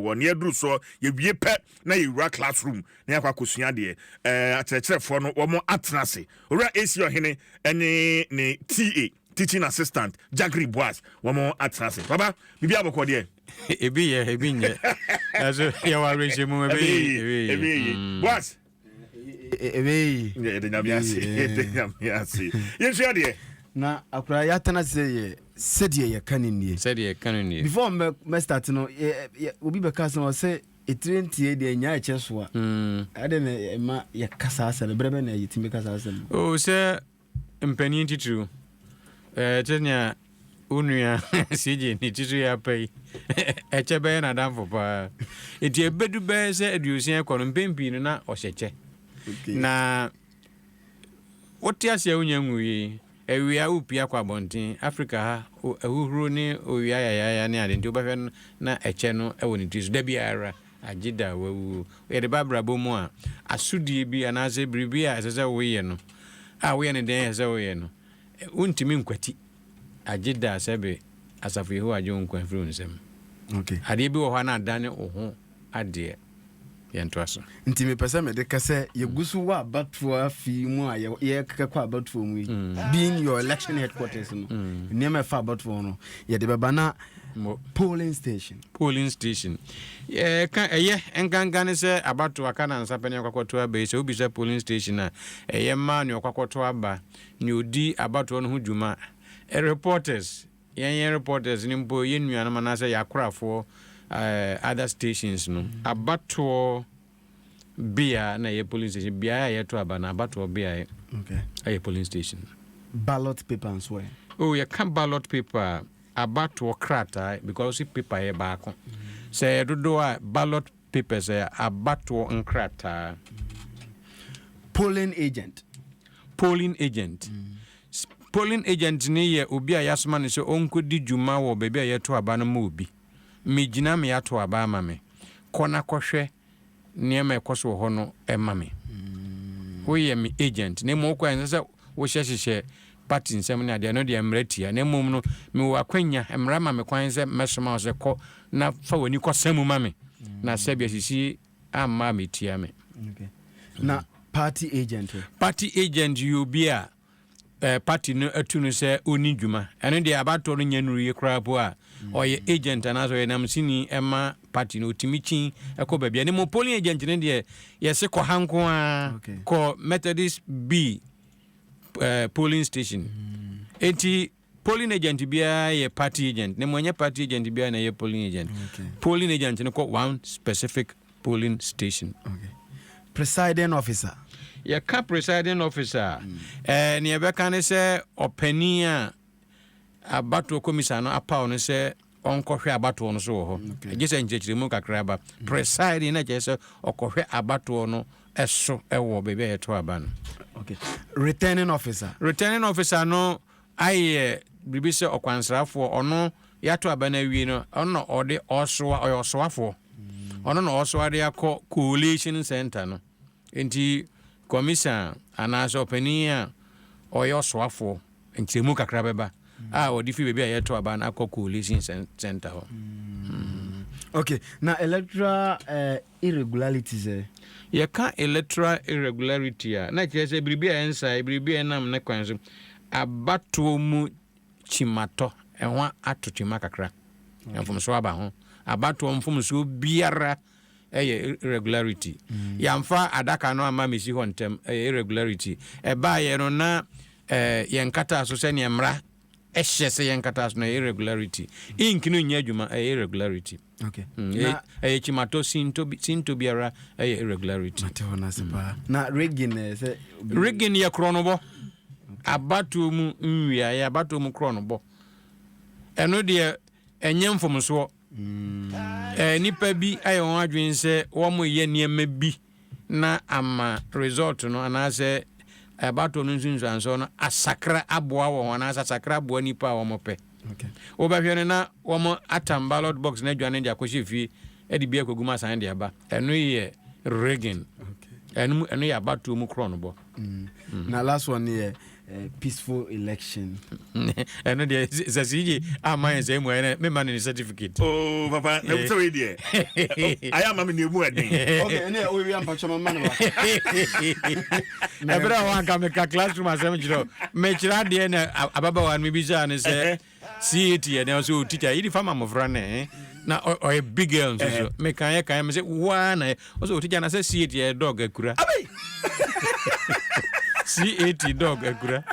One year do so, you be a pet, na you work classroom, near Quakusina de at for no one more atnasi. Ora AC Ohene, any TA. Teaching assistant Jagiri Boaz one more atnasi. Baba, bibi aboko de. Ebi as you are regime Boaz. Yes, na akura ya tana say Sɛdeɛ ye kanini before me start no obi be ka say say etrenti de nya eche so a ade na ma ye kasa asa na brebe na yitimi kasa asa o say mpani titru tenya unua sije ni titru ya pai eche be na danfo pa eti ebedu be say aduosia kono mpempi na ohyeche na otiasia unyanwuyi ewia upia kwa bontin Africa ha ehuru ni owia ya ni ade nti obahwe na eche no ewo ni tisu da biara agida wawu ye de babra bomu a asudie bi anaze bribi a sese wo ye no a wo ye ne den sese wo ye no untimi nkwati agida sebe asafu yehu ajo nkwa firi nsem okay ade bi wo ho na adane oho ade yentoaso nti me pese me de kase ye gusu wa batfo afi mu a ye kekwa batfo mu being your election headquarters no niam fa batfo no ye de beba na polling station ye kan eye enganga ne se abato aka na nsapene akwakoto aba se obi se polling station na eye ma ne akwakoto aba ne odi abato no ho dwuma reporters ni mbo ye nua na se yakorafo other stations no abato bia na ye police station bia ye to aba na abato bia okay a polling station ballot paper and so oh you can ballot paper abato krata because si paper ye baako say dodo a ballot paper say abato nkrata polling agent polling agent ni ye obi a yasoma ne so onkodi dwuma wo baabi a ye to aba na ma obi mejina me ato aba ama me kona kohwe niema ekoso ho no ema me wo ye me agent ne mo kwa nse wo hyehye party nsem ne ade no de emratia ne mom no me wo akwanya emra ma me kwan se mesoma se ko na fa wani ko samu ma me na sabia sisi amma me tia me okay na party agent you be a party no atunu se oni dwuma eno de abato no nyanuru ye krapo a oye agent anazo ye namsini ema party no timichin ekoba bia ne mo polling agent ne de yese ko hanko a ko Methodist B polling station enti polling agent bia ye party agent ne monye party agent bia na ye polling agent polling agent ne ko one specific polling station presiding officer ya ka presiding officer ne yebeka ne se opania abato commissioner no apaw no se onkohwe abato no so ho agese nchechiremu kakra ba presiding na je se okohwe abato no eso ewo bebe eto aba no okay returning officer no aye bibi se okwansrafo ono yato aba na wi no ono ode osoafo ono no osoade akọ coalition center no enti commission anaso opania oyo soafo nchemu kakra beba odi fi bebe ayeto aba na akọ coalition center ho okay na electoral irregularities ye ka electoral irregularity na chese bribia ensa bribia nam ne kwanso abato mu chimato enwa atochima kakra enfom so aba ho abato mfom so biara irregularity yamfa adaka no ama mesi ho ntem irregularity eba ye no na yenkata so se ne mra ehye yenkata so na irregularity inkinu nya adwuma irregularity okay na chimato sinto biara irregularity matona sepa na rigging ye kronobo abato mu nwia ya abato mu kronobo eno de enyemfom so nipa bi ayo adwen se wo mo ye niema bi na ama result no anase abato no nsunsuanso no asakra aboa wo na asakra aboa nipa wo mo pe okay obahwe na wo mo atam ballot box na dwane dia kwhyefi edi bia kwaguma san dia ba eno ye rigging okay eno ye abato mu krono bo na last one ye peaceful election. ɛno deɛ sɛ CJ ama yɛn sɛ mu ɛnɛ mema no ne certificate. Oh, papa, na so we there. I am am nemu eden. Okay, ene o wi ampa choma man wa. Ebra wan ka me ka classroom asem jiro. Me kira de na ababa wan me bi ja ne sɛ CAT e na so teacher yi fa mamofra ne na o big girl so me kan me say wa na o so teacher na say CAT e dog akura. Abi. CAT dog akura.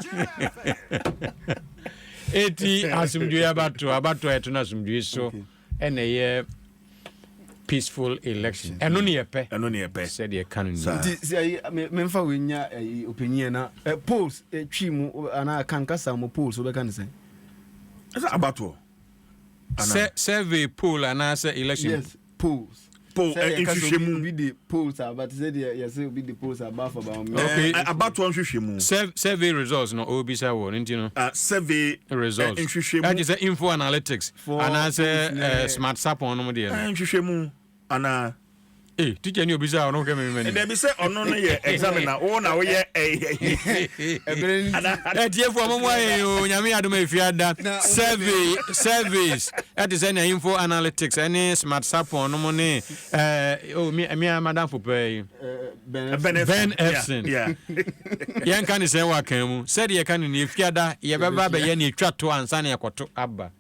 80 asumdwe abato eto na asumdwe so ene ye peaceful election. Eno ne yepe. Said ye kano ni. See me mfa we nya opinion na polls twi mu ana kan kasa mo polls we kan say. Esa abato. Survey poll ana say election. Yes, polls. Poll nhwehwemu be the polls but said yes be the polls about me. Okay, abato nhwehwemu. Survey results no obisa wo ntino. Survey results. Nhwehwemu. That is info analytics. Ana say smart sap on no de. Nhwehwemu ana teacher ni obisa ono ke me. There be say ono no ye examiner wo na wo ye etiefo amomwa o nyame Adom efiada surveys that is any info analytics any smart sap on no ne me madam for pay Ben Epson yan kan say wa kan mu said ye kan ni efiada ye beba be ye ni etwa to ansa na yekoto aba